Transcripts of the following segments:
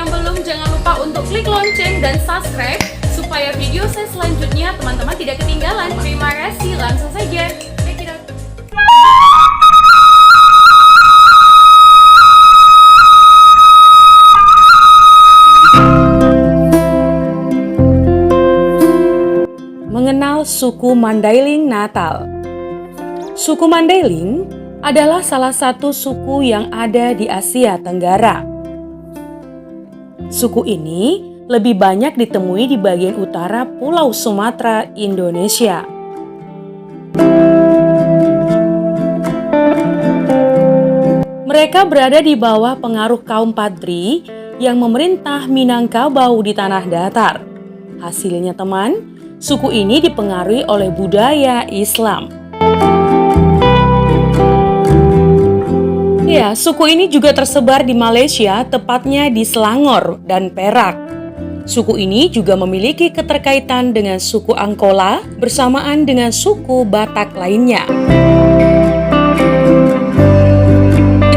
yang belum, jangan lupa untuk klik lonceng dan subscribe supaya video saya selanjutnya teman-teman tidak ketinggalan. Terima kasih, langsung saja. Check it out. Mengenal suku Mandailing Natal. Suku Mandailing adalah salah satu suku yang ada di Asia Tenggara. Suku ini lebih banyak ditemui di bagian utara Pulau Sumatera, Indonesia. Mereka berada di bawah pengaruh kaum Padri yang memerintah Minangkabau di tanah datar. Hasilnya teman, suku ini dipengaruhi oleh budaya Islam. Ya, suku ini juga tersebar di Malaysia, tepatnya di Selangor dan Perak. Suku ini juga memiliki keterkaitan dengan suku Angkola bersamaan dengan suku Batak lainnya.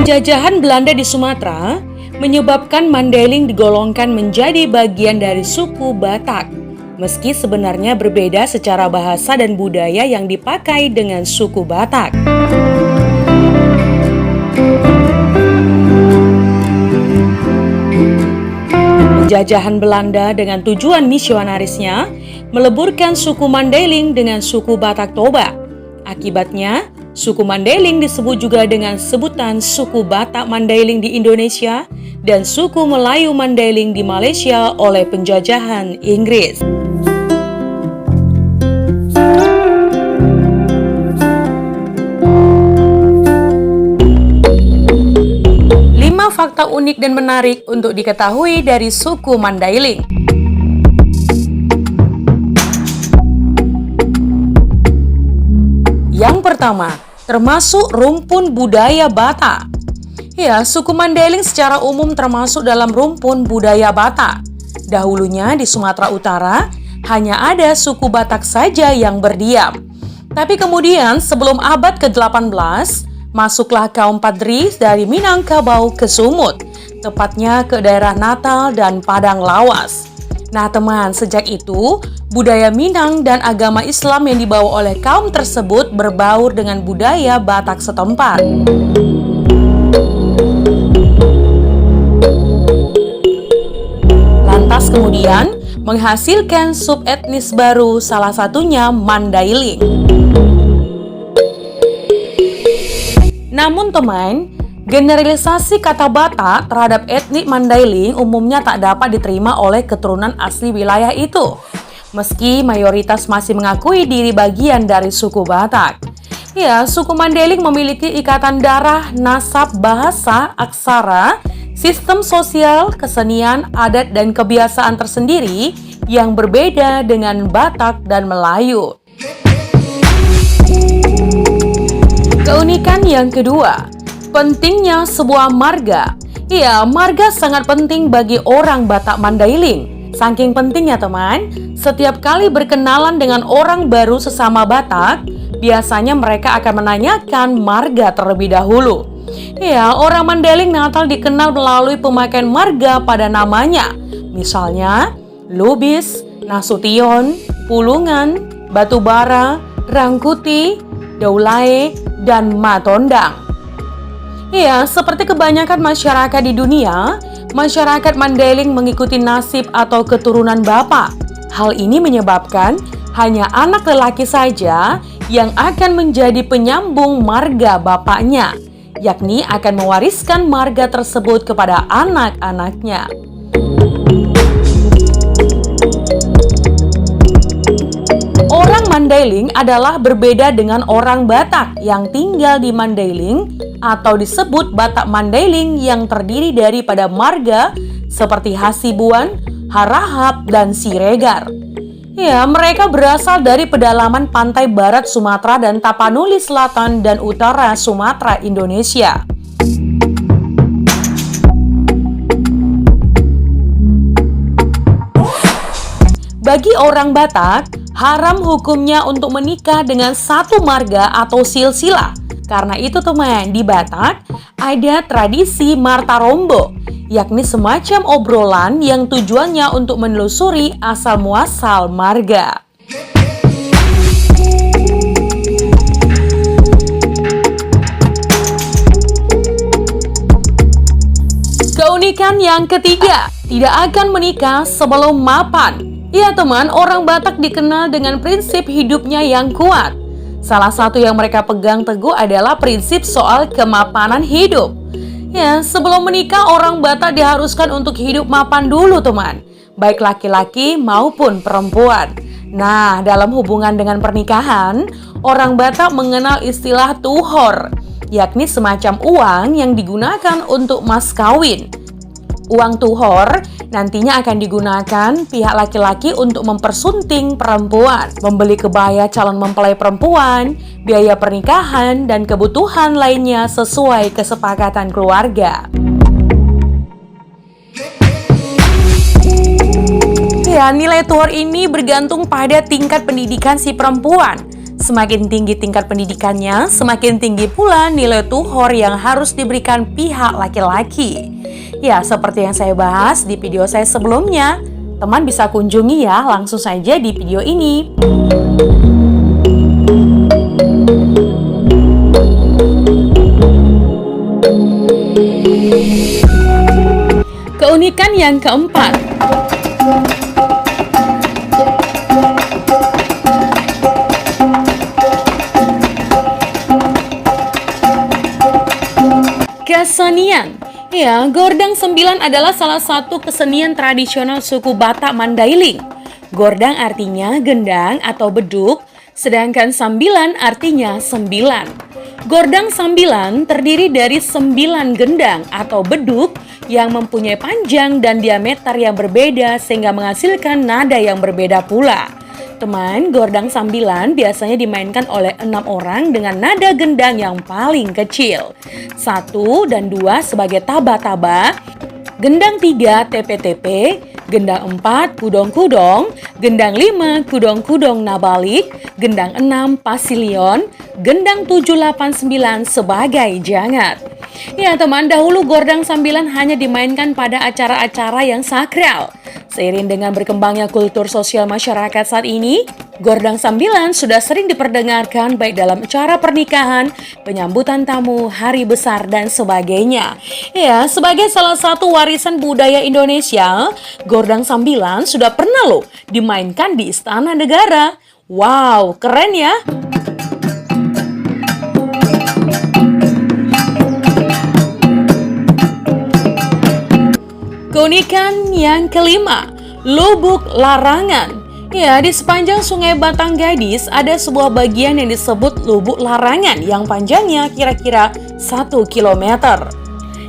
Penjajahan Belanda di Sumatera menyebabkan Mandailing digolongkan menjadi bagian dari suku Batak, meski sebenarnya berbeda secara bahasa dan budaya yang dipakai dengan suku Batak. Penjajahan Belanda dengan tujuan misionarisnya meleburkan suku Mandailing dengan suku Batak Toba. Akibatnya, suku Mandailing disebut juga dengan sebutan suku Batak Mandailing di Indonesia dan suku Melayu Mandailing di Malaysia oleh penjajahan Inggris. Fakta unik dan menarik untuk diketahui dari suku Mandailing. Yang pertama, termasuk rumpun budaya Batak. Ya, suku Mandailing secara umum termasuk dalam rumpun budaya Batak. Dahulunya di Sumatera Utara hanya ada suku Batak saja yang berdiam. Tapi kemudian sebelum abad ke-18, masuklah kaum Padri dari Minangkabau ke Sumut, tepatnya ke daerah Natal dan Padang Lawas. Nah teman, sejak itu, budaya Minang dan agama Islam yang dibawa oleh kaum tersebut berbaur dengan budaya Batak setempat. Lantas kemudian menghasilkan subetnis baru, salah satunya Mandailing. Namun teman, generalisasi kata Batak terhadap etnik Mandailing umumnya tak dapat diterima oleh keturunan asli wilayah itu, meski mayoritas masih mengakui diri bagian dari suku Batak. Ya, suku Mandailing memiliki ikatan darah, nasab, bahasa, aksara, sistem sosial, kesenian, adat, dan kebiasaan tersendiri yang berbeda dengan Batak dan Melayu. Keunikan yang kedua, pentingnya sebuah marga. Iya, marga sangat penting bagi orang Batak Mandailing. Saking pentingnya teman, setiap kali berkenalan dengan orang baru sesama Batak, biasanya mereka akan menanyakan marga terlebih dahulu. Iya, orang Mandailing Natal dikenal melalui pemakaian marga pada namanya. Misalnya, Lubis, Nasution, Pulungan, Batubara, Rangkuti, Daulay, dan Matondang. Ya, seperti kebanyakan masyarakat di dunia, masyarakat Mandailing mengikuti nasib atau keturunan bapak. Hal ini menyebabkan hanya anak lelaki saja yang akan menjadi penyambung marga bapaknya, yakni akan mewariskan marga tersebut kepada anak-anaknya. Orang Mandailing adalah berbeda dengan orang Batak yang tinggal di Mandailing atau disebut Batak Mandailing yang terdiri daripada marga seperti Hasibuan, Harahap, dan Siregar. Ya, mereka berasal dari pedalaman pantai barat Sumatera dan Tapanuli Selatan dan Utara Sumatera, Indonesia. Bagi orang Batak, haram hukumnya untuk menikah dengan satu marga atau silsilah. Karena itu teman, di Batak ada tradisi Martarombo, yakni semacam obrolan yang tujuannya untuk menelusuri asal-muasal marga. Keunikan yang ketiga, tidak akan menikah sebelum mapan. Ya teman, orang Batak dikenal dengan prinsip hidupnya yang kuat. Salah satu yang mereka pegang teguh adalah prinsip soal kemapanan hidup. Ya, sebelum menikah orang Batak diharuskan untuk hidup mapan dulu teman, baik laki-laki maupun perempuan. Nah, dalam hubungan dengan pernikahan, orang Batak mengenal istilah tuhor, yakni semacam uang yang digunakan untuk mas kawin. Uang tuhor nantinya akan digunakan pihak laki-laki untuk mempersunting perempuan, membeli kebaya calon mempelai perempuan, biaya pernikahan, dan kebutuhan lainnya sesuai kesepakatan keluarga. Ya, nilai tuhor ini bergantung pada tingkat pendidikan si perempuan. Semakin tinggi tingkat pendidikannya, semakin tinggi pula nilai tuhor yang harus diberikan pihak laki-laki. Ya, seperti yang saya bahas di video saya sebelumnya, teman bisa kunjungi ya langsung saja di video ini. Keunikan yang keempat, kesenian. Ya, Gordang Sembilan adalah salah satu kesenian tradisional suku Batak Mandailing. Gordang artinya gendang atau beduk, sedangkan Sambilan artinya sembilan. Gordang Sambilan terdiri dari 9 gendang atau beduk yang mempunyai panjang dan diameter yang berbeda sehingga menghasilkan nada yang berbeda pula. Teman, Gordang Sambilan biasanya dimainkan oleh 6 orang dengan nada gendang yang paling kecil. 1 dan 2 sebagai taba-taba, gendang 3 tepe-tepe, gendang 4 kudong-kudong, gendang 5 kudong-kudong nabalik, gendang 6 pasilion, gendang 7, 8, 9 sebagai jangat. Ya teman, dahulu Gordang Sambilan hanya dimainkan pada acara-acara yang sakral. Seiring dengan berkembangnya kultur sosial masyarakat saat ini, Gordang Sambilan sudah sering diperdengarkan baik dalam acara pernikahan, penyambutan tamu, hari besar, dan sebagainya. Ya, sebagai salah satu warisan budaya Indonesia, Gordang Sambilan sudah pernah loh dimainkan di Istana Negara. Wow, keren ya! Keunikan yang kelima, Lubuk Larangan. Ya, di sepanjang Sungai Batang Gadis ada sebuah bagian yang disebut Lubuk Larangan yang panjangnya kira-kira 1 kilometer.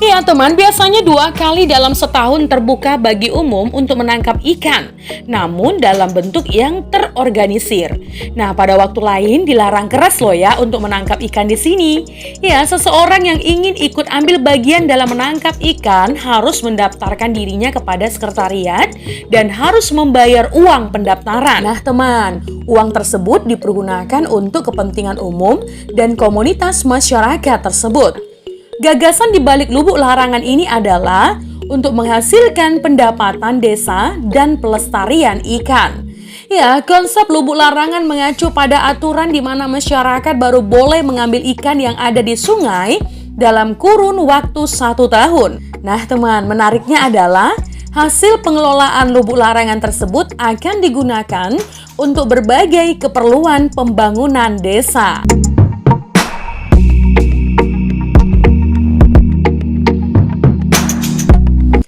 Ya teman, biasanya 2 kali dalam setahun terbuka bagi umum untuk menangkap ikan, namun dalam bentuk yang terorganisir. Nah, pada waktu lain dilarang keras loh ya untuk menangkap ikan di sini. Ya, seseorang yang ingin ikut ambil bagian dalam menangkap ikan harus mendaftarkan dirinya kepada sekretariat dan harus membayar uang pendaftaran. Nah teman, uang tersebut dipergunakan untuk kepentingan umum dan komunitas masyarakat tersebut. Gagasan di balik Lubuk Larangan ini adalah untuk menghasilkan pendapatan desa dan pelestarian ikan. Ya, konsep Lubuk Larangan mengacu pada aturan di mana masyarakat baru boleh mengambil ikan yang ada di sungai dalam kurun waktu 1 tahun. Nah teman, menariknya adalah hasil pengelolaan Lubuk Larangan tersebut akan digunakan untuk berbagai keperluan pembangunan desa.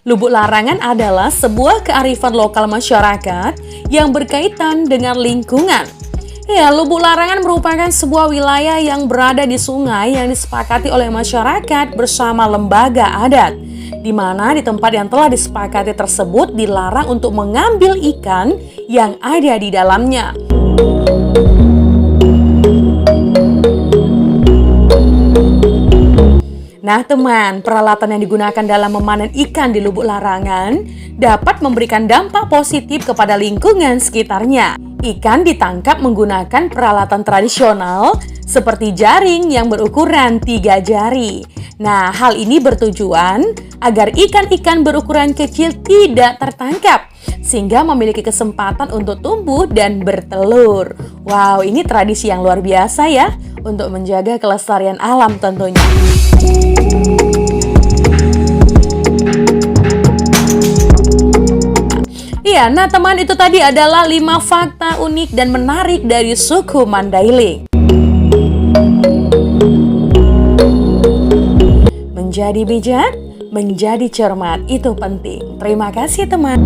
Lubuk Larangan adalah sebuah kearifan lokal masyarakat yang berkaitan dengan lingkungan. Ya, Lubuk Larangan merupakan sebuah wilayah yang berada di sungai yang disepakati oleh masyarakat bersama lembaga adat, di mana di tempat yang telah disepakati tersebut dilarang untuk mengambil ikan yang ada di dalamnya. Nah teman, peralatan yang digunakan dalam memanen ikan di Lubuk Larangan dapat memberikan dampak positif kepada lingkungan sekitarnya. Ikan ditangkap menggunakan peralatan tradisional seperti jaring yang berukuran 3 jari. Nah, hal ini bertujuan agar ikan-ikan berukuran kecil tidak tertangkap, sehingga memiliki kesempatan untuk tumbuh dan bertelur. Wow, ini tradisi yang luar biasa ya, untuk menjaga kelestarian alam tentunya. Iya, nah teman, itu tadi adalah 5 fakta unik dan menarik dari suku Mandailing. Menjadi bijak, menjadi cermat, itu penting. Terima kasih teman.